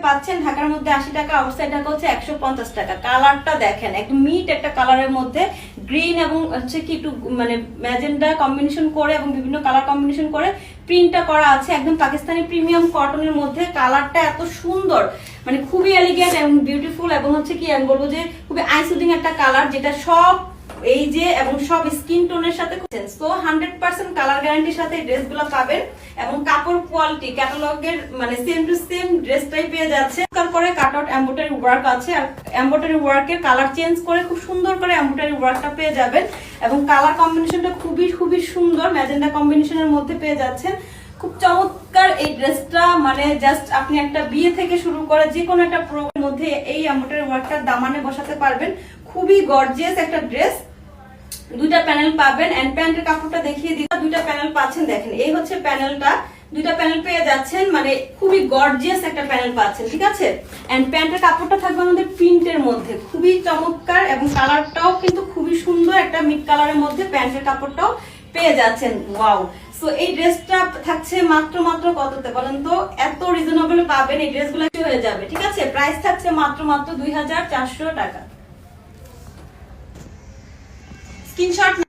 পাচ্ছেন ঢাকার মধ্যে 80 টাকা, আউটসাইড ঢাকা হচ্ছে 150 টাকা। কালারটা দেখেন, একদম মিট একটা কালারের মধ্যে গ্রিন এবং হচ্ছে কি একটু মানে ম্যাজেন্ডা কম্বিনেশন করে এবং বিভিন্ন কালার কম্বিনেশন করে প্রিন্টটা করা আছে। একদম পাকিস্তানি প্রিমিয়াম কটনের মধ্যে কালারটা এত সুন্দর, মানে খুবই এলিগেন্ট এবং বিউটিফুল এবং হচ্ছে কি আমি বলবো যে খুবই আই সুদিং একটা কালার, যেটা সব এই যে এবং সব স্কিন টোনের সাথে সো 100% কালার গ্যারান্টির সাথে ড্রেসগুলো পাবেন এবং কাপড় কোয়ালিটি ক্যাটালগের মানে সেম টু সেম ড্রেসটাই পেয়ে যাচ্ছে। তারপরে কাট আউট এমব্রয়ডারি ওয়ার্ক আছে, আর এমব্রয়ডারি ওয়ার্কের কালার চেঞ্জ করে খুব সুন্দর করে এমব্রয়ডারি ওয়ার্কটা পেয়ে যাবেন এবং কালার কম্বিনেশনটা খুবই খুবই সুন্দর, ম্যাজেন্ডা কম্বিনেশনের মধ্যে পেয়ে যাচ্ছেন। খুব চমৎকার এই ড্রেসটা, মানে জাস্ট আপনি একটা বিয়ে থেকে শুরু করে যে কোনো একটা প্রোগ্রামের মধ্যে এই এমব্রয়ডারি ওয়ার্কটা দামানে বসাতে পারবেন। খুবই গর্জিয়াস একটা ড্রেস। দুইটা প্যানেল পাবেন এন্ড প্যান্টের কাপড়টা দেখিয়ে দিই। দুইটা প্যানেল পাচ্ছেন, দেখেন এই হচ্ছে প্যানেলটা, দুইটা প্যানেল পেয়ে যাচ্ছেন, মানে খুবই গর্জিয়াস একটা প্যানেল পাচ্ছেন, ঠিক আছে। এন্ড প্যান্টের কাপড়টা থাকবে আমাদের প্রিন্টের মধ্যে, খুবই চমৎকার এবং কালারটাও কিন্তু খুবই সুন্দর, একটা মিড কালারের মধ্যে প্যান্টের কাপড়টাও পেয়ে যাচ্ছেন। ওয়াও! সো এই ড্রেসটা থাকছে মাত্র কততে বলেন তো? এত রিজনেবল পাবেন, এই ড্রেসগুলো হয়ে যাবে, ঠিক আছে। প্রাইস থাকছে মাত্র 2400 টাকা। স্ক্রিনশট